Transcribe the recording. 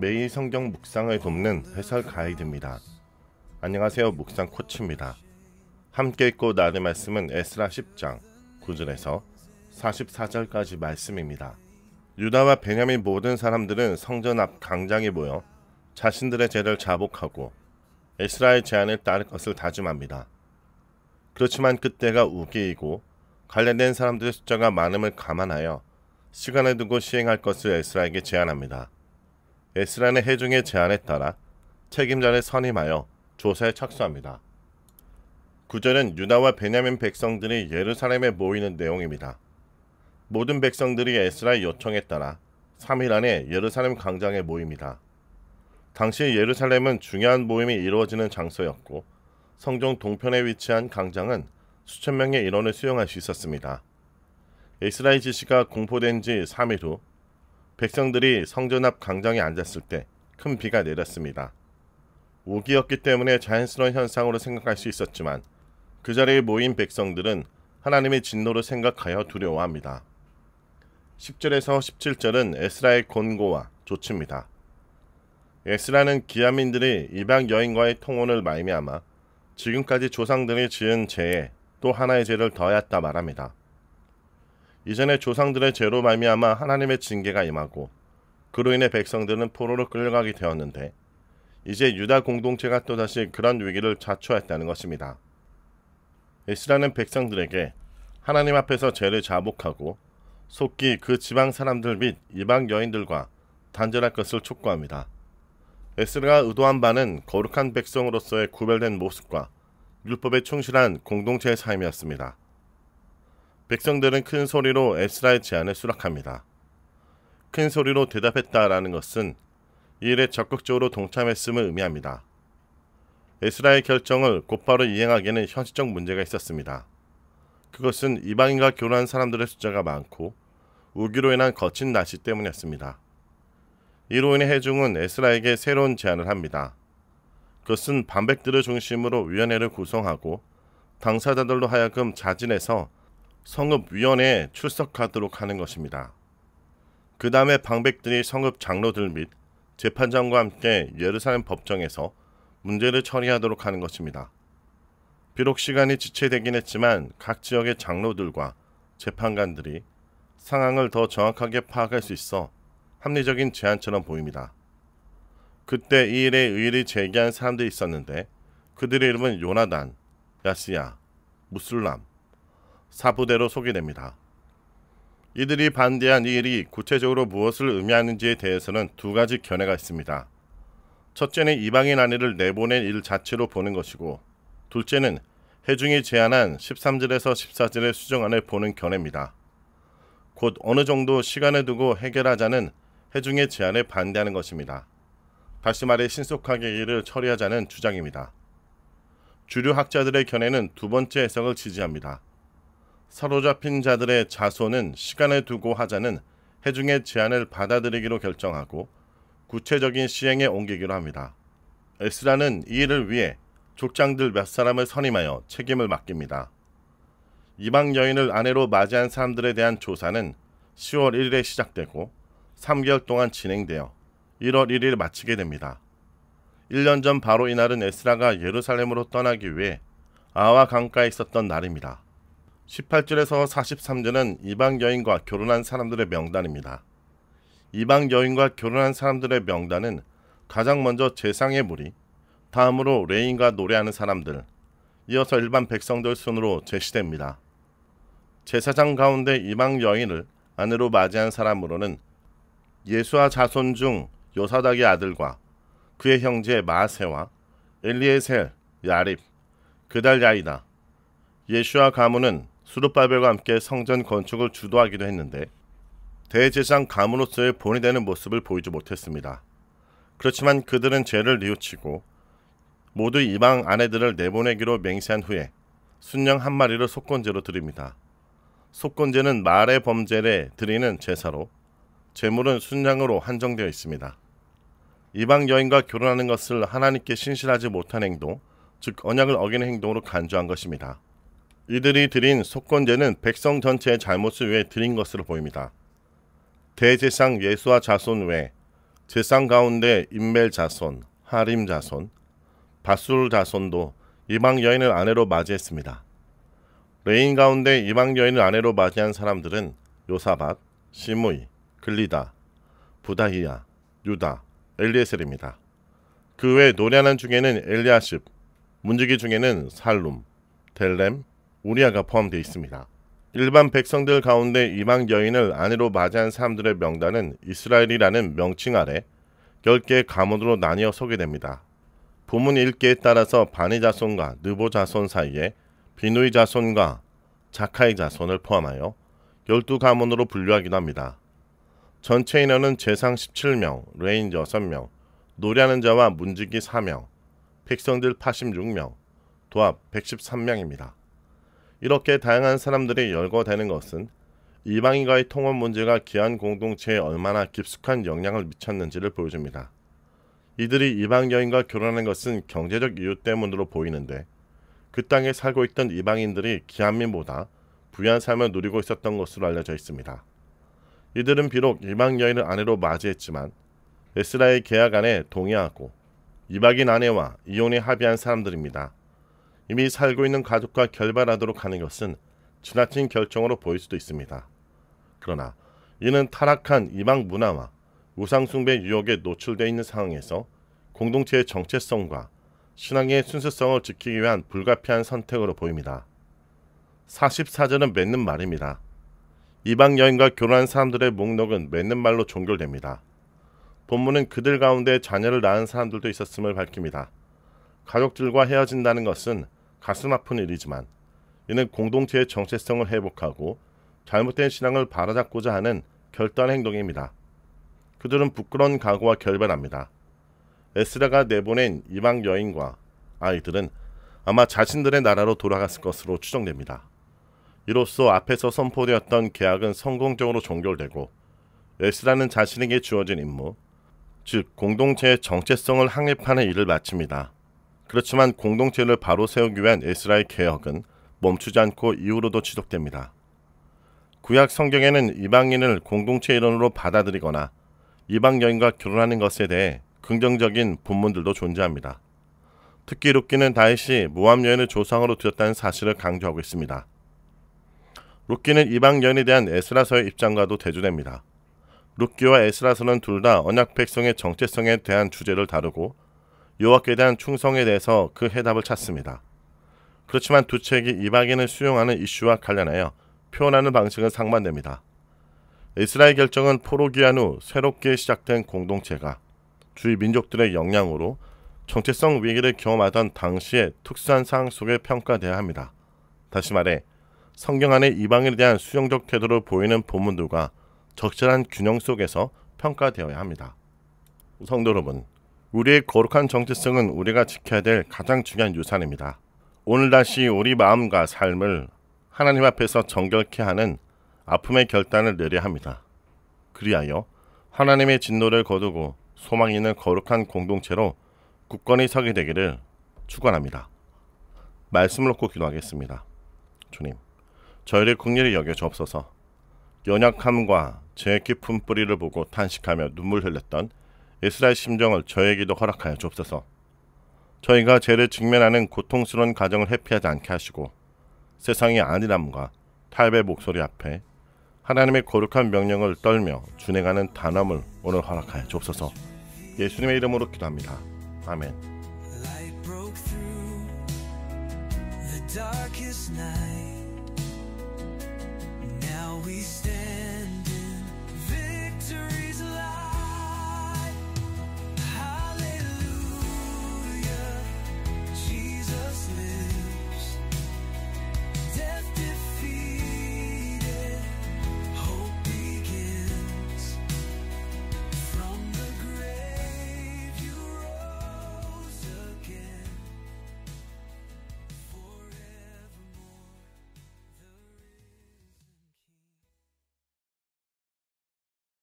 매일 성경 묵상을 돕는 해설 가이드입니다. 안녕하세요. 묵상 코치입니다. 함께 읽고 나눌 말씀은 에스라 10장 9절에서 44절까지 말씀입니다. 유다와 베냐민 모든 사람들은 성전 앞 광장에 모여 자신들의 죄를 자복하고 에스라의 제안을 따를 것을 다짐합니다. 그렇지만 그때가 우기이고 관련된 사람들의 숫자가 많음을 감안하여 시간을 두고 시행할 것을 에스라에게 제안합니다. 에스라는 회중의 제안에 따라 책임자를 선임하여 조사에 착수합니다. 9절은 유다와 베냐민 백성들이 예루살렘에 모이는 내용입니다. 모든 백성들이 에스라의 요청에 따라 3일 안에 예루살렘 광장에 모입니다. 당시 예루살렘은 중요한 모임이 이루어지는 장소였고 성전 동편에 위치한 광장은 수천 명의 인원을 수용할 수 있었습니다. 에스라의 지시가 공포된 지 3일 후 백성들이 성전 앞 광장에 앉았을 때 큰 비가 내렸습니다. 우기였기 때문에 자연스러운 현상으로 생각할 수 있었지만 그 자리에 모인 백성들은 하나님의 진노를 생각하여 두려워합니다. 10절에서 17절은 에스라의 권고와 조치입니다. 에스라는 기아민들이 이방 여인과의 통혼을 말미암아 지금까지 조상들이 지은 죄에 또 하나의 죄를 더하였다 말합니다. 이전에 조상들의 죄로 말미암아 하나님의 징계가 임하고 그로 인해 백성들은 포로로 끌려가게 되었는데 이제 유다 공동체가 또다시 그런 위기를 자초했다는 것입니다. 에스라는 백성들에게 하나님 앞에서 죄를 자복하고 속기 그 지방 사람들 및 이방 여인들과 단절할 것을 촉구합니다. 에스라가 의도한 바는 거룩한 백성으로서의 구별된 모습과 율법에 충실한 공동체의 삶이었습니다. 백성들은 큰 소리로 에스라의 제안을 수락합니다. 큰 소리로 대답했다라는 것은 이 일에 적극적으로 동참했음을 의미합니다. 에스라의 결정을 곧바로 이행하기에는 현실적 문제가 있었습니다. 그것은 이방인과 결혼한 사람들의 숫자가 많고 우기로 인한 거친 날씨 때문이었습니다. 이로 인해 회중은 에스라에게 새로운 제안을 합니다. 그것은 반백들을 중심으로 위원회를 구성하고 당사자들로 하여금 자진해서 성읍위원회에 출석하도록 하는 것입니다. 그 다음에 방백들이 성읍 장로들 및 재판장과 함께 예루살렘 법정에서 문제를 처리하도록 하는 것입니다. 비록 시간이 지체되긴 했지만 각 지역의 장로들과 재판관들이 상황을 더 정확하게 파악할 수 있어 합리적인 제안처럼 보입니다. 그때 이 일에 의의를 제기한 사람들이 있었는데 그들의 이름은 요나단, 야시야, 무술람, 사부대로 소개됩니다. 이들이 반대한 이 일이 구체적으로 무엇을 의미하는지에 대해서는 두 가지 견해가 있습니다. 첫째는 이방인 아내를 내보낸 일 자체로 보는 것이고 둘째는 회중이 제안한 13절에서 14절의 수정안을 보는 견해입니다. 곧 어느 정도 시간을 두고 해결하자는 회중의 제안에 반대하는 것입니다. 다시 말해 신속하게 이 일을 처리하자는 주장입니다. 주류 학자들의 견해는 두 번째 해석을 지지합니다. 사로잡힌 자들의 자손은 시간을 두고 하자는 회중의 제안을 받아들이기로 결정하고 구체적인 시행에 옮기기로 합니다. 에스라는 이 일을 위해 족장들 몇 사람을 선임하여 책임을 맡깁니다. 이방 여인을 아내로 맞이한 사람들에 대한 조사는 10월 1일에 시작되고 3개월 동안 진행되어 1월 1일에 마치게 됩니다. 1년 전 바로 이날은 에스라가 예루살렘으로 떠나기 위해 아와 강가에 있었던 날입니다. 18절에서 43절은 이방 여인과 결혼한 사람들의 명단입니다. 이방 여인과 결혼한 사람들의 명단은 가장 먼저 제상의 무리, 다음으로 레인과 노래하는 사람들, 이어서 일반 백성들 순으로 제시됩니다. 제사장 가운데 이방 여인을 아내로 맞이한 사람으로는 예수아 자손 중 요사닥의 아들과 그의 형제 마세와 엘리에셀, 야립, 그달야이다. 예수아 가문은 수르바벨과 함께 성전 건축을 주도하기도 했는데 대제사장 가문으로서의 본이 되는 모습을 보이지 못했습니다. 그렇지만 그들은 죄를 뉘우치고 모두 이방 아내들을 내보내기로 맹세한 후에 순양 한 마리를 속건제로 드립니다. 속건제는 말의 범죄에 드리는 제사로 제물은 순양으로 한정되어 있습니다. 이방 여인과 결혼하는 것을 하나님께 신실하지 못한 행동, 즉 언약을 어기는 행동으로 간주한 것입니다. 이들이 드린 속건제는 백성 전체의 잘못을 위해 드린 것으로 보입니다. 대제사장 예수와 자손 외 제상 가운데 인멜 자손, 하림 자손, 바술 자손도 이방 여인을 아내로 맞이했습니다. 레인 가운데 이방 여인을 아내로 맞이한 사람들은 요사밧, 시므이, 글리다, 부다히야, 유다, 엘리에셀입니다. 그 외 노래하는 중에는 엘리아십, 문지기 중에는 살룸, 델렘, 우리아가 포함되어 있습니다. 일반 백성들 가운데 이방 여인을 아내로 맞이한 사람들의 명단은 이스라엘이라는 명칭 아래 10개의 가문으로 나뉘어 소개됩니다. 본문 읽기에 따라서 바니 자손과 느보 자손 사이에 비누이 자손과 자카이 자손을 포함하여 12가문으로 분류하기도 합니다. 전체 인원은 제상 17명, 레인 6명, 노래하는 자와 문지기 4명, 백성들 86명, 도합 113명입니다. 이렇게 다양한 사람들이 열거되는 것은 이방인과의 통혼 문제가 기한 공동체에 얼마나 깊숙한 영향을 미쳤는지를 보여줍니다. 이들이 이방 여인과 결혼하는 것은 경제적 이유 때문으로 보이는데 그 땅에 살고 있던 이방인들이 기한민보다 부유한 삶을 누리고 있었던 것으로 알려져 있습니다. 이들은 비록 이방 여인을 아내로 맞이했지만 에스라의 계약 안에 동의하고 이방인 아내와 이혼에 합의한 사람들입니다. 이미 살고 있는 가족과 결발하도록 하는 것은 지나친 결정으로 보일 수도 있습니다. 그러나 이는 타락한 이방 문화와 우상숭배 유혹에 노출되어 있는 상황에서 공동체의 정체성과 신앙의 순수성을 지키기 위한 불가피한 선택으로 보입니다. 44절은 맺는 말입니다. 이방 여인과 결혼한 사람들의 목록은 맺는 말로 종결됩니다. 본문은 그들 가운데 자녀를 낳은 사람들도 있었음을 밝힙니다. 가족들과 헤어진다는 것은 가슴 아픈 일이지만 이는 공동체의 정체성을 회복하고 잘못된 신앙을 바로잡고자 하는 결단의 행동입니다. 그들은 부끄러운 각오와 결별합니다. 에스라가 내보낸 이방 여인과 아이들은 아마 자신들의 나라로 돌아갔을 것으로 추정됩니다. 이로써 앞에서 선포되었던 계약은 성공적으로 종결되고 에스라는 자신에게 주어진 임무, 즉 공동체의 정체성을 확립하는 일을 마칩니다. 그렇지만 공동체를 바로 세우기 위한 에스라의 개혁은 멈추지 않고 이후로도 지속됩니다. 구약 성경에는 이방인을 공동체 일원으로 받아들이거나 이방 여인과 결혼하는 것에 대해 긍정적인 본문들도 존재합니다. 특히 룻기는 다윗이 모압 여인을 조상으로 두었다는 사실을 강조하고 있습니다. 룻기는 이방 여인에 대한 에스라서의 입장과도 대조됩니다. 룻기와 에스라서는 둘 다 언약 백성의 정체성에 대한 주제를 다루고 여호와께 대한 충성에 대해서 그 해답을 찾습니다. 그렇지만 두 책이 이방인을 수용하는 이슈와 관련하여 표현하는 방식은 상반됩니다. 에스라의 결정은 포로 귀환 후 새롭게 시작된 공동체가 주위 민족들의 영향으로 정체성 위기를 경험하던 당시의 특수한 상황 속에 평가돼야 합니다. 다시 말해 성경 안에 이방인에 대한 수용적 태도를 보이는 본문들과 적절한 균형 속에서 평가되어야 합니다. 성도 여러분, 우리의 거룩한 정체성은 우리가 지켜야 될 가장 중요한 유산입니다. 오늘 다시 우리 마음과 삶을 하나님 앞에서 정결케 하는 아픔의 결단을 내려야 합니다. 그리하여 하나님의 진노를 거두고 소망 있는 거룩한 공동체로 굳건히 서게 되기를 축원합니다. 말씀을 놓고 기도하겠습니다. 주님, 저희를 긍휼히 여겨 주옵소서. 연약함과 제 깊은 뿌리를 보고 탄식하며 눈물 흘렸던 에스라의 심정을 저에게도 허락하여 주옵소서. 저희가 죄를 직면하는 고통스러운 가정을 회피하지 않게 하시고 세상의 안일함과 타협의 목소리 앞에 하나님의 거룩한 명령을 떨며 준행하는 단함을 오늘 허락하여 주옵소서. 예수님의 이름으로 기도합니다. 아멘. Now we stand in victory.